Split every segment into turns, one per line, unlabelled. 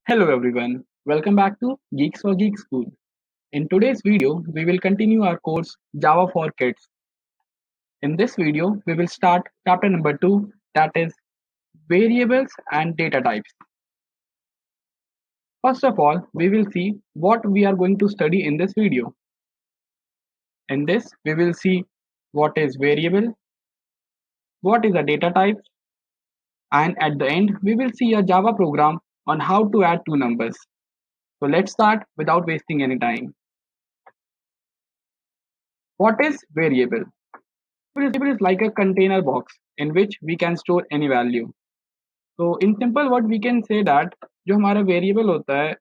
Hello everyone, welcome back to Geeks for Geek School. In today's video, we will continue our course Java for Kids. In this video, we will start chapter number 2, that is variables and data types. First of all, we will see what we are going to study in this video. In this, we will see what is variable, what is a data type, and at the end, we will see a Java program on how to add two numbers. So let's start without wasting any time. What is variable? Variable is like a container box in which we can store any value. So in simple word we can say that जो हमारा variable होता है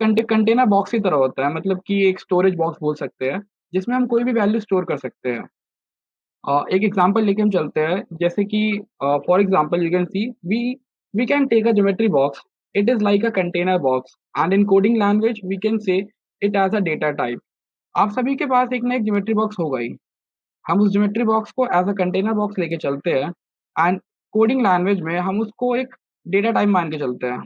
container box की तरह होता है, मतलब कि एक स्टोरेज बॉक्स बोल सकते हैं जिसमें हम कोई भी वैल्यू स्टोर कर सकते हैं। एक एग्जांपल लेके हम चलते हैं, जैसे कि for example you can see we can take a geometry box. It is like a container box and in coding language we can say it as a data type. आप सभी के पास एक ना एक ज्योमेट्री बॉक्स होगा ही। हम उस geometry box को एज अ कंटेनर बॉक्स लेके चलते हैं एंड कोडिंग लैंग्वेज में हम उसको एक डेटा टाइप मान के चलते हैं।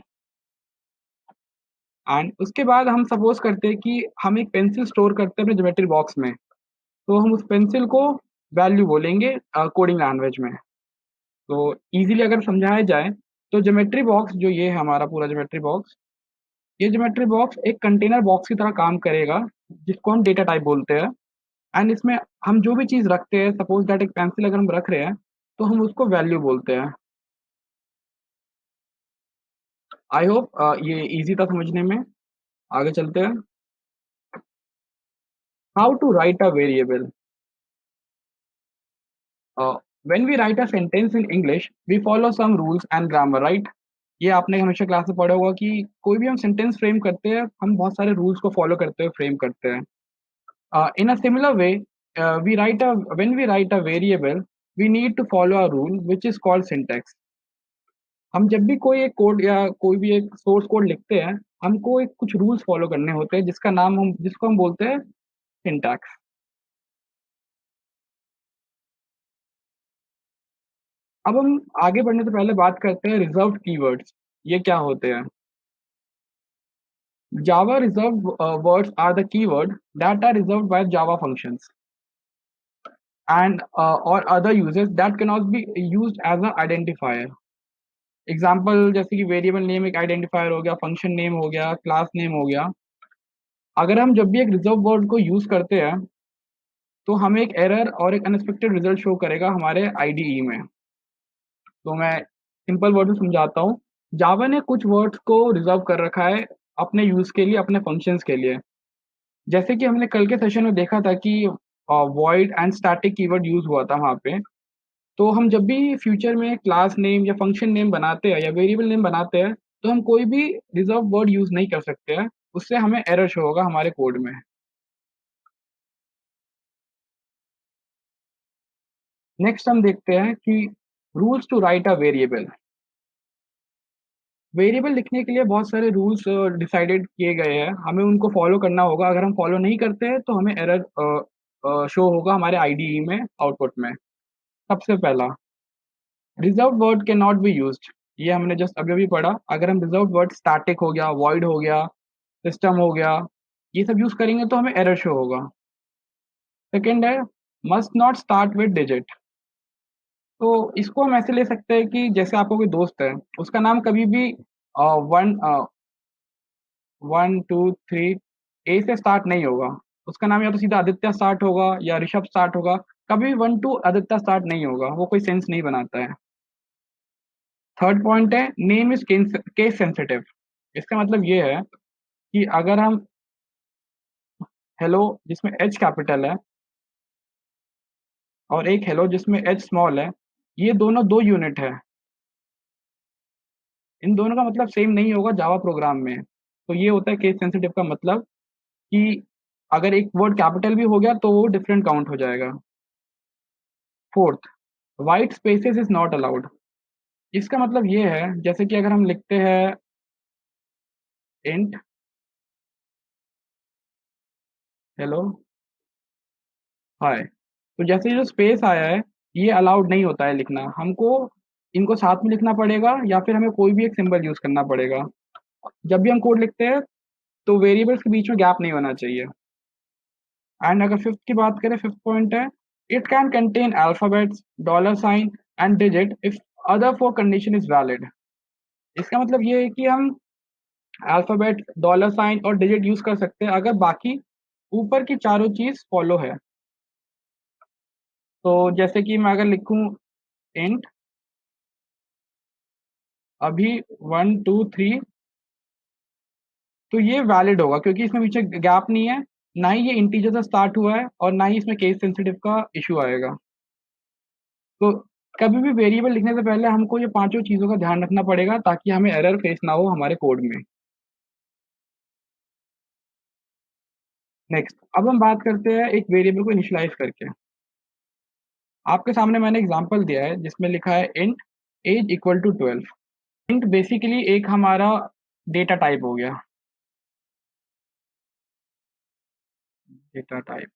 एंड उसके बाद हम सपोज करते हैं कि हम एक पेंसिल स्टोर करते हैं अपने ज्योमेट्री बॉक्स में, तो हम उस पेंसिल को वैल्यू बोलेंगे कोडिंग लैंग्वेज में। तो इजीली अगर समझाया जाए तो ज्योमेट्री बॉक्स जो ये है हमारा पूरा ज्योमेट्री बॉक्स, ये ज्योमेट्री बॉक्स एक कंटेनर बॉक्स की तरह काम करेगा जिसको हम डेटा टाइप बोलते हैं। एंड इसमें हम जो भी चीज़ रखते हैं, सपोज दैट एक पेंसिल अगर हम रख रहे हैं तो हम उसको वैल्यू बोलते हैं। आई होप ये इजी था समझने में। आगे चलते हैं। How to write a variable. When we write a sentence in English we follow some rules and grammar, right. ये आपने हमेशा क्लास में पढ़ा होगा कि कोई भी हम सेंटेंस फ्रेम करते हैं हम बहुत सारे रूल्स को फॉलो करते हुए फ्रेम करते हैं। In a similar way, when we write a variable, we need to follow a rule which is called syntax. हम जब भी कोई एक कोड या कोई भी एक सोर्स कोड लिखते हैं, हमको एक कुछ रूल्स फॉलो करने होते हैं जिसको हम बोलते हैं सिंटैक्स। अब हम आगे बढ़ने से पहले बात करते हैं रिजर्व्ड कीवर्ड्स। ये क्या होते हैं? Java reserved words are the keyword that are reserved by Java functions and or other uses that cannot be used as an identifier. Example जैसे कि वेरिएबल नेम एक आइडेंटिफायर हो गया, फंक्शन नेम हो गया, क्लास नेम हो गया। अगर हम जब भी एक रिजर्व वर्ड को यूज करते हैं तो हमें एक एरर और एक अनएक्सपेक्टेड रिजल्ट शो करेगा हमारे आईडीई में। तो मैं सिंपल वर्ड में समझाता हूँ। जावा ने कुछ वर्ड्स को रिजर्व कर रखा है अपने यूज के लिए, अपने फंक्शंस के लिए। जैसे कि हमने कल के सेशन में देखा था कि void and static keyword use हुआ था वहाँ पे। तो हम जब भी फ्यूचर में क्लास नेम या फंक्शन नेम बनाते हैं या वेरिएबल नेम बनाते हैं तो हम कोई भी रिजर्व वर्ड यूज नहीं कर सकते हैं, उससे हमें एरर शो होगा हमारे कोड में। नेक्स्ट हम देखते हैं कि rules to write a variable. Variable लिखने के लिए बहुत सारे रूल्स डिसाइडेड किए गए हैं, हमें उनको फॉलो करना होगा। अगर हम फॉलो नहीं करते हैं तो हमें एरर शो होगा हमारे आईडीई में, आउटपुट में। सबसे पहला, reserve word can not be used. ये हमने जस्ट अभी अभी पढ़ा। अगर हम रिजर्व वर्ड स्टैटिक हो गया, वॉइड हो गया, सिस्टम हो गया, ये सब यूज करेंगे तो हमें एरर शो होगा। सेकेंड है must not start with digit. तो इसको हम ऐसे ले सकते हैं कि जैसे आपको कोई दोस्त है, उसका नाम कभी भी वन 1 2 3 ए से स्टार्ट नहीं होगा। उसका नाम या तो सीधा आदित्य स्टार्ट होगा या ऋषभ स्टार्ट होगा। कभी भी 1 2 आदित्य स्टार्ट नहीं होगा, वो कोई सेंस नहीं बनाता है। थर्ड पॉइंट है नेम इज केस सेंसिटिव। इसका मतलब ये है कि अगर हम हेलो जिसमें एच कैपिटल है और एक हेलो जिसमें एच स्मॉल है, ये दोनों दो यूनिट है। इन दोनों का मतलब सेम नहीं होगा जावा प्रोग्राम में। तो ये होता है केस सेंसिटिव का मतलब कि अगर एक वर्ड कैपिटल भी हो गया तो वो डिफरेंट काउंट हो जाएगा। Fourth, white spaces is not allowed. इसका मतलब ये है जैसे कि अगर हम लिखते हैं इंट हेलो हाय, तो जैसे ये जो स्पेस आया है ये अलाउड नहीं होता है लिखना। हमको इनको साथ में लिखना पड़ेगा या फिर हमें कोई भी एक सिंबल यूज करना पड़ेगा। जब भी हम कोड लिखते हैं तो वेरिएबल्स के बीच में गैप नहीं होना चाहिए। एंड अगर फिफ्थ की बात करें, फिफ्थ पॉइंट है, it can contain alphabets, dollar sign and digit if other four condition is valid. इसका मतलब ये है कि हम अल्फाबेट, डॉलर साइन और डिजिट यूज कर सकते हैं अगर बाकी ऊपर की चारों चीज फॉलो है। तो जैसे कि मैं अगर लिखूं इंट अभी 1 2 3, तो ये वैलिड होगा क्योंकि इसमें पीछे गैप नहीं है, ना ही ये इंटीजर से स्टार्ट हुआ है और ना ही इसमें केस सेंसिटिव का इशू आएगा। तो कभी भी वेरिएबल लिखने से पहले हमको ये पांचों चीजों का ध्यान रखना पड़ेगा ताकि हमें एरर फेस ना हो हमारे कोड में। नेक्स्ट, अब हम बात करते हैं एक वेरिएबल को इनिशियलाइज करके। आपके सामने मैंने एग्जांपल दिया है जिसमें लिखा है int as equal to 12। Int basically एक हमारा डेटा टाइप हो गया, डेटा टाइप।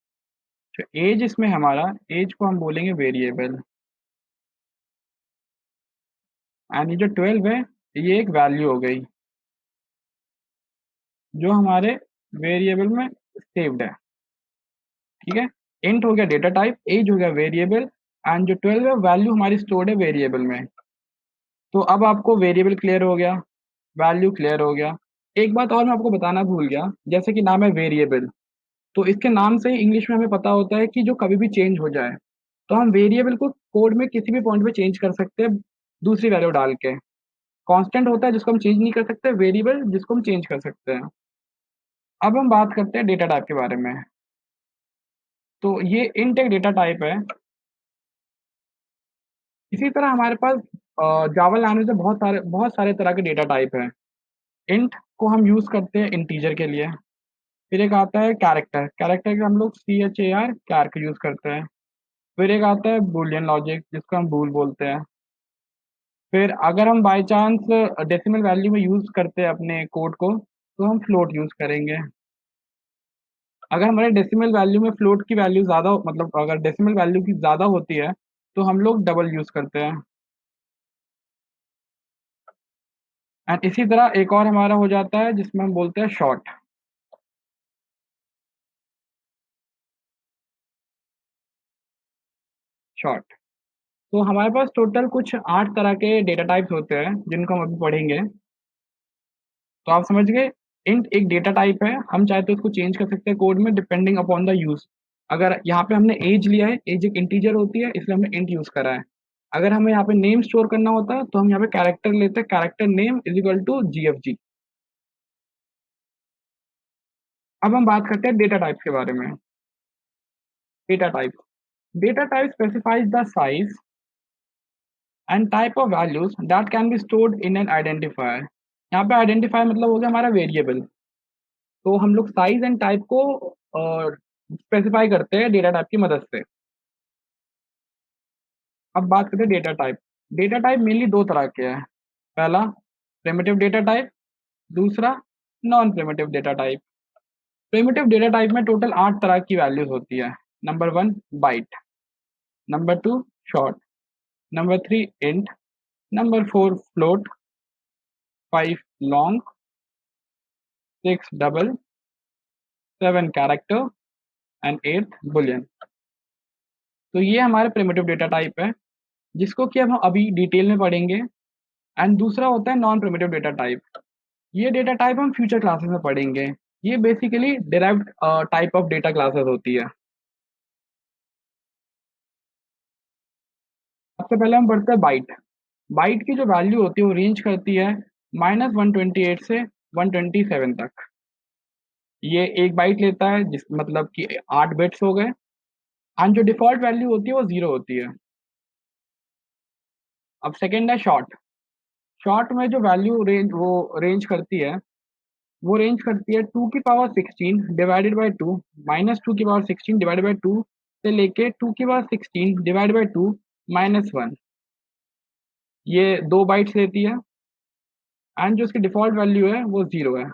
तो एज इसमें हमारा, एज को हम बोलेंगे वेरिएबल, एंड ये जो 12 है ये एक वैल्यू हो गई जो हमारे वेरिएबल में सेव्ड है। ठीक है, इंट हो गया डेटा टाइप, एज हो गया वेरिएबल, एंड जो 12 है वैल्यू हमारी स्टोर्ड है वेरिएबल में। तो अब आपको वेरिएबल क्लियर हो गया, वैल्यू क्लियर हो गया। एक बात और मैं आपको बताना भूल गया, जैसे कि नाम है वेरिएबल, तो इसके नाम से ही इंग्लिश में हमें पता होता है कि जो कभी भी चेंज हो जाए। तो हम वेरिएबल को कोड में किसी भी पॉइंट पे चेंज कर सकते हैं दूसरी वैल्यू डाल के। कांस्टेंट होता है जिसको हम चेंज नहीं कर सकते, वेरिएबल जिसको हम चेंज कर सकते हैं। अब हम बात करते हैं डेटा टाइप के बारे में। तो ये इंट एक डेटा टाइप है। इसी तरह हमारे पास जावा लैंग्वेज में बहुत सारे तरह के डेटा टाइप हैं। इंट को हम यूज करते हैं इंटीजर के लिए। फिर एक आता है कैरेक्टर, कैरेक्टर का हम लोग CHAR कैर यूज करते हैं। फिर एक आता है बूलियन लॉजिक जिसको हम बूल बोलते हैं। फिर अगर हम बाय चांस डेसिमल वैल्यू में यूज करते हैं अपने कोड को तो हम फ्लोट यूज करेंगे। अगर हमारे डेसिमल वैल्यू में फ्लोट की वैल्यू ज़्यादा, मतलब अगर डेसिमल वैल्यू की ज़्यादा होती है तो हम लोग डबल यूज करते हैं। एंड इसी तरह एक और हमारा हो जाता है जिसमें हम बोलते हैं शॉर्ट। शॉर्ट। तो हमारे पास टोटल कुछ 8 तरह के डेटा टाइप्स होते हैं जिनको हम अभी पढ़ेंगे। तो आप समझ गए, इंट एक डेटा टाइप है, हम चाहे तो इसको चेंज कर सकते हैं कोड में डिपेंडिंग अपॉन द यूज। अगर यहाँ पे हमने एज लिया है, एज एक इंटीजर होती है इसलिए हमने इंट यूज करा है। अगर हमें यहाँ पे नेम स्टोर करना होता है तो हम यहाँ पे कैरेक्टर लेते हैं, character name is equal to GFG। अब हम बात करते हैं डेटा टाइप्स के बारे में। Data type, data type specifies the size and type of values that can be stored in an identifier. यहाँ पे आइडेंटिफायर मतलब हो गया हमारा वेरिएबल। तो हम लोग साइज एंड टाइप को स्पेसिफाई करते हैं डेटा टाइप की मदद से। अब बात करते हैं data type. Data type mainly दो तरह के हैं। पहला प्रिमिटिव डेटा टाइप, दूसरा non primitive data type. Primitive data type में टोटल 8 तरह की वैल्यूज होती है। Number 1 byte, number 2 short, number 3 int, number 4 float, 5 long, 6 double, 7 character and 8 boolean. तो ये हमारे प्रिमिटिव डेटा टाइप है जिसको कि हम अभी डिटेल में पढ़ेंगे। एंड दूसरा होता है नॉन प्रिमिटिव डेटा टाइप। ये डेटा टाइप हम फ्यूचर क्लासेस में पढ़ेंगे। ये basically derived type of data classes होती है। सबसे पहले हम पढ़ते हैं बाइट। बाइट की जो वैल्यू होती है वो रेंज करती है -128 से 127 तक। ये एक बाइट लेता है जिस मतलब कि 8 बिट्स हो गए। एंड जो डिफॉल्ट वैल्यू होती है वो 0 होती है। अब सेकेंड है शॉर्ट। शॉर्ट में जो वैल्यू रेंज करती है 2 की पावर 16 डिवाइडेड बाई 2, -2 की पावर 16 डिवाइडेड बाई 2 से लेके 2 की पावर 16 डिवाइडेड बाई 2 -1। ये 2 बाइट्स लेती है एंड जो इसकी डिफ़ॉल्ट वैल्यू है वो 0 है।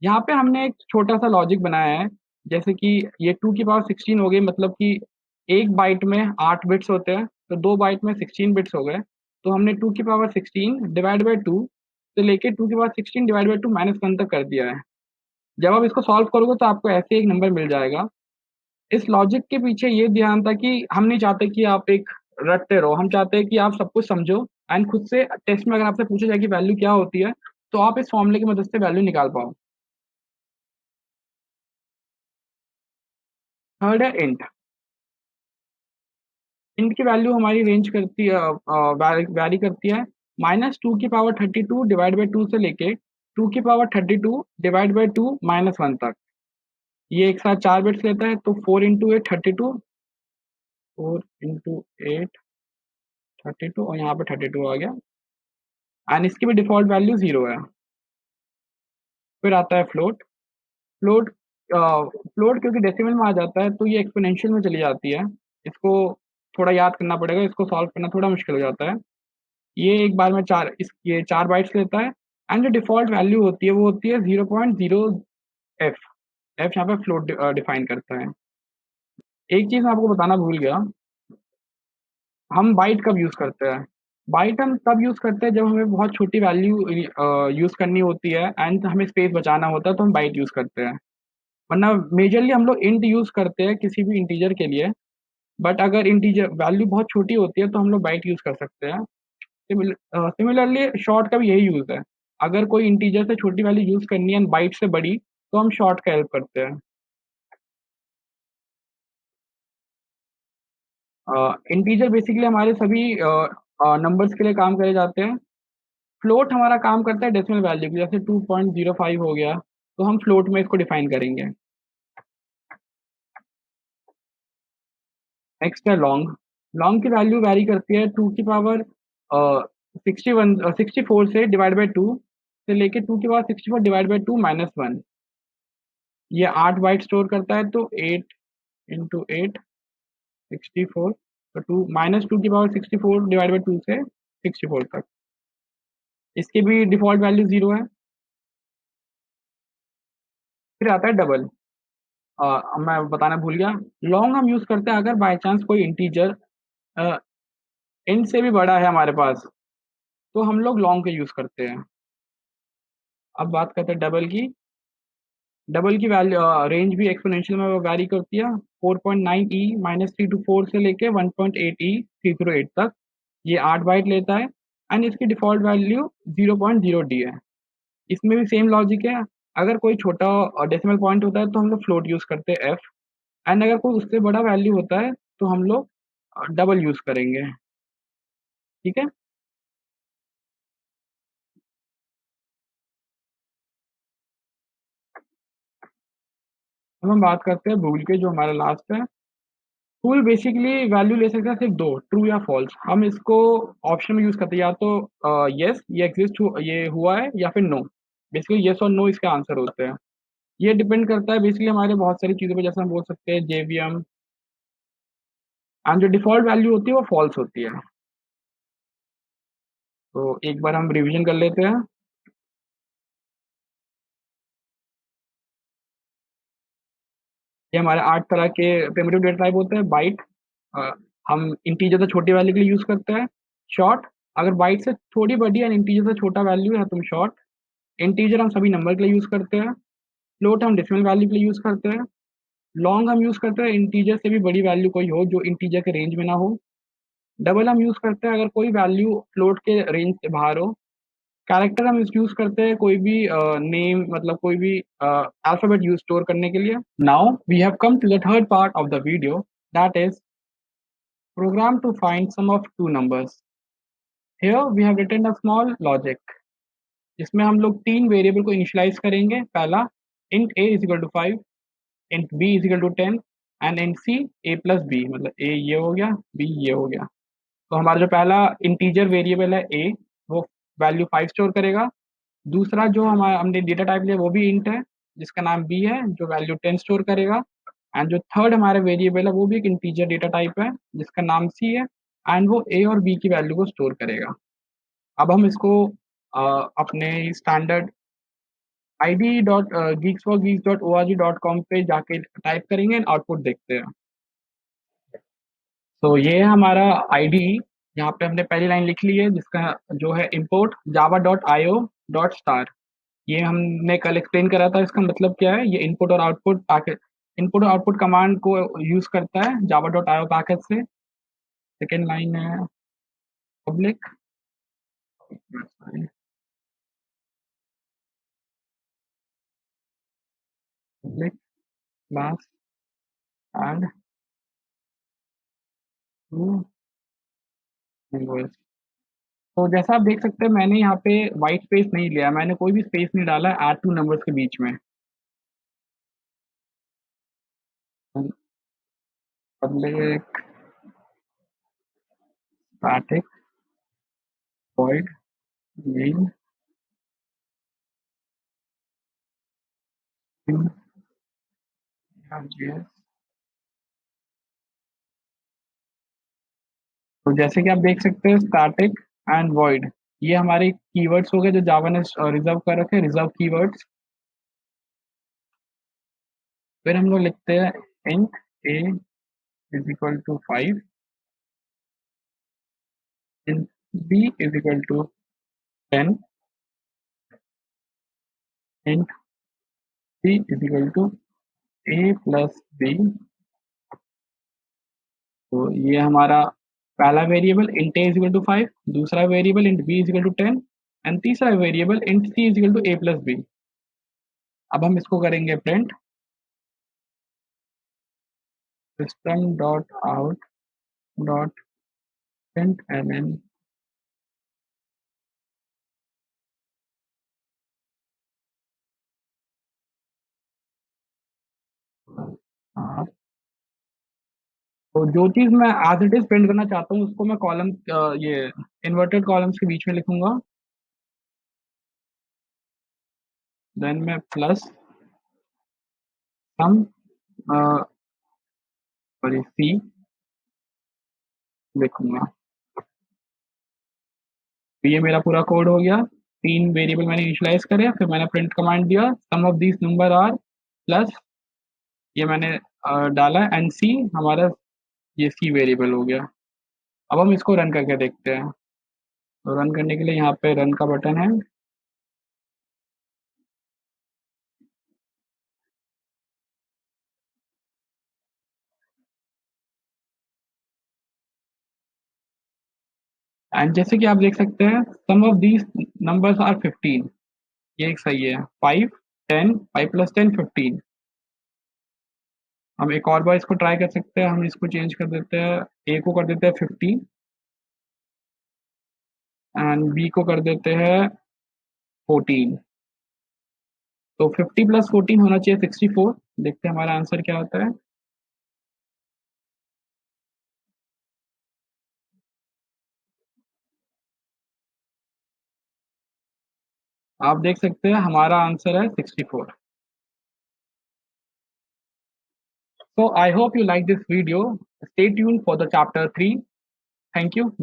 यहाँ पे हमने एक छोटा-सा लॉजिक बनाया है, जैसे कि ये 2 की पावर 16 हो गई, मतलब कि 1 बाइट में 8 बिट्स होते हैं, तो 2 बाइट में 16 बिट्स हो गए। तो हमने 2 की पावर 16 डिवाइड बाई 2 से लेके 2 की पावर 16 डिवाइड बाई 2 माइनस 1 तक कर दिया है। जब आप इसको सॉल्व करोगे तो आपको ऐसे एक नंबर मिल जाएगा। इस लॉजिक के पीछे ये ध्यान था कि हम नहीं चाहते कि आप एक रटते रहो, हम चाहते हैं कि आप सब कुछ समझो एंड खुद से टेस्ट में अगर आपसे पूछा जाए कि वैल्यू क्या होती है, तो आप इस फॉर्मूले की मदद से वैल्यू निकाल पाओ। थर्ड है इंट। इंट की वैल्यू हमारी रेंज करती है, वैरी करती है -2 की पावर 32 डिवाइड बाई 2 से लेके 2 की पावर 32 डिवाइड बाई 2 माइनस 1 तक। ये एक साथ 4 बिट्स लेता है, तो 4 इंटू 8 32, 4 इंटू 8 32 और यहाँ पे 32 आ गया। एंड इसकी भी डिफ़ॉल्ट वैल्यू 0 है। फिर आता है फ्लोट। फ्लोट फ्लोट क्योंकि डेसिमल में आ जाता है तो ये एक्सपोनेंशियल में चली जाती है। इसको थोड़ा याद करना पड़ेगा, इसको सॉल्व करना थोड़ा मुश्किल हो जाता है। ये एक बार में ये 4 बाइट्स लेता है एंड जो डिफ़ॉल्ट वैल्यू होती है वो होती है 0.0 एफ। एफ यहाँ पे फ्लोट डिफाइन करता है। एक चीज़ मैं आपको बताना भूल गया, हम बाइट कब यूज़ करते हैं? बाइट हम तब यूज़ करते हैं जब हमें बहुत छोटी वैल्यू यूज़ करनी होती है एंड हमें स्पेस बचाना होता है, तो हम बाइट यूज़ करते हैं। वरना मेजरली हम लोग इंट यूज़ करते हैं किसी भी इंटीजर के लिए, बट अगर इंटीजर वैल्यू बहुत छोटी होती है तो हम लोग बाइट यूज़ कर सकते हैं। सिमिलरली शॉर्ट का भी यही यूज़ है। अगर कोई इंटीजर से छोटी वैल्यू यूज़ करनी है एंड बाइट से बड़ी, तो हम शॉर्ट का हेल्प करते हैं। इंटीजर बेसिकली हमारे सभी नंबर्स के लिए काम करे जाते हैं। फ्लोट हमारा काम करता है डेसिमल वैल्यू की, जैसे 2.05 हो गया, तो हम फ्लोट में इसको डिफाइन करेंगे। नेक्स्ट है लॉन्ग। लॉन्ग की वैल्यू वैरी करती है 2 की पावर 64 से डिवाइड बाई 2 से लेके 2 की पावर 64 डिवाइड बाई 2 माइनस 1। ये 8 बाइट स्टोर करता है, तो 8 इंटू 8 64, तो -2 की पावर 64 डिवाइड बाई 2 से 64 तक। इसकी भी डिफ़ॉल्ट वैल्यू 0 है। फिर आता है डबल। मैं बताना भूल गया, लॉन्ग हम यूज़ करते हैं अगर बाय चांस कोई इंटीजर अ, इंट से भी बड़ा है हमारे पास, तो हम लोग लॉन्ग का यूज़ करते हैं। अब बात करते हैं डबल की। डबल की वैल्यू रेंज भी एक्सपोनेंशियल में वैरी करती है, 4.9 ई -324 से लेके 1.8 ई 308 तक। ये 8 बाइट लेता है एंड इसकी डिफ़ॉल्ट वैल्यू 0.0 डी है। इसमें भी सेम लॉजिक है, अगर कोई छोटा डेसिमल पॉइंट होता है तो हम लोग फ्लोट यूज़ करते हैं एफ, एंड अगर कोई उससे बड़ा वैल्यू होता है तो हम लोग डबल यूज़ करेंगे। ठीक है? अब हम बात करते हैं बूल के, जो हमारा लास्ट है। बूल बेसिकली वैल्यू ले सकता है सिर्फ 2, ट्रू या फॉल्स। हम इसको ऑप्शन में यूज़ करते हैं, या तो येस ये ये हुआ है, या फिर नो। बेसिकली येस और नो इसके आंसर होते हैं। ये डिपेंड करता है बेसिकली हमारे बहुत सारी चीज़ों पे, जैसे हम बोल सकते हैं जेवीएम, एंड जो डिफ़ॉल्ट वैल्यू होती है वो फॉल्स होती है। तो एक बार हम रिवीजन कर लेते हैं। ये हमारे 8 तरह के प्रिमिटिव डेटा टाइप होते हैं। बाइट, अ, हम इंटीजर से छोटी वैल्यू के लिए यूज़ करते हैं। शॉर्ट, अगर बाइट से थोड़ी बड़ी एंड इंटीजर से छोटा वैल्यू है तो हम शॉर्ट। इंटीजर हम सभी नंबर के लिए यूज़ करते हैं। फ्लोट हम डेसिमल वैल्यू के लिए यूज़ करते हैं। लॉन्ग हम यूज़ करते हैं इंटीजर से भी बड़ी वैल्यू कोई हो जो इंटीजर के रेंज में ना हो। डबल हम यूज़ करते हैं अगर कोई वैल्यू फ्लोट के रेंज से बाहर हो। कैरेक्टर हम यूज़ करते हैं कोई भी नेम, मतलब कोई भी अल्फाबेट यूज़ स्टोर करने के लिए। Now we have come to the third part of the video, that is program to find sum of two numbers. Here we have written a small logic जिसमें हम लोग 3 variable को initialise करेंगे। पहला int a is equal to 5, int b is equal to 10 and int c a plus b, मतलब a ये हो गया, b ये हो गया। तो हमारा जो पहला इंटीजर वेरिएबल है a, वो वैल्यू 5 स्टोर करेगा। दूसरा जो हमने डेटा टाइप लिया वो भी इंट है, जिसका नाम b है, जो वैल्यू 10 स्टोर करेगा। एंड जो थर्ड हमारा वेरिएबल है वो भी एक इंटीजर डेटा टाइप है, जिसका नाम सी है, एंड वो ए और बी की वैल्यू को स्टोर करेगा। अब हम इसको अपने स्टैंडर्ड id.geeks4geeks.org.com पे जाके टाइप करेंगे एंड आउटपुट देखते हैं। तो ये है हमारा आईडी। यहाँ पे हमने पहली लाइन लिख ली है, जिसका जो है इम्पोर्ट java.io डॉट स्टार। ये हमने कल एक्सप्लेन करा था, इसका मतलब क्या है, ये इनपुट और आउटपुट पैकेट, इनपुट और आउटपुट कमांड को यूज करता है जावा डॉट आईओ पैकेज से। सेकेंड लाइन है public, public class add two language. तो जैसा आप देख सकते हैं मैंने यहाँ पे वाइट स्पेस नहीं लिया, मैंने कोई भी स्पेस नहीं डाला है एड टू नंबर्स के बीच में। पब्लिक स्टैटिक वॉइड मेन इन JS। तो जैसे कि आप देख सकते हैं स्टैटिक एंड वॉइड, ये हमारे कीवर्ड्स हो गए जो जावा ने रिजर्व कर रखे, रिजर्व कीवर्ड्स। फिर हम लोग लिखते हैं int a is equal to 5, int b is equal to 10, int c is equal to a plus b। तो ये हमारा पहला variable int a is equal to 5, दूसरा variable int b is equal to 10 and तीसरा variable int c is equal to a plus b। अब हम इसको करेंगे print system dot out dot println. तो जो चीज मैं एज इट इज प्रिंट करना चाहता हूँ उसको मैं कॉलम, ये इन्वर्टेड कॉलम्स के बीच में लिखूंगा। देन मैं प्लस सम सॉरी सी लिखूंगा। तो ये मेरा पूरा कोड हो गया। तीन वेरिएबल मैंने इनिशियलाइज करे, फिर मैंने प्रिंट कमांड दिया sum of these number are plus, ये मैंने डाला एंड सी, हमारा ये सी वेरिएबल हो गया। अब हम इसको रन करके देखते हैं। तो रन करने के लिए यहाँ पे रन का बटन है। एंड जैसे कि आप देख सकते हैं सम ऑफ दीज नंबर्स आर 15, ये एक सही है। 5 10, 5 प्लस 10 15। हम एक और बार इसको ट्राई कर सकते हैं, हम इसको चेंज कर देते हैं, ए को कर देते हैं 50 एंड बी को कर देते हैं 14। तो 50 प्लस 14 होना चाहिए 64। देखते हैं हमारा आंसर क्या होता है। आप देख सकते हैं हमारा आंसर है 64। So I hope you like this video. Stay tuned for the chapter 3. Thank you.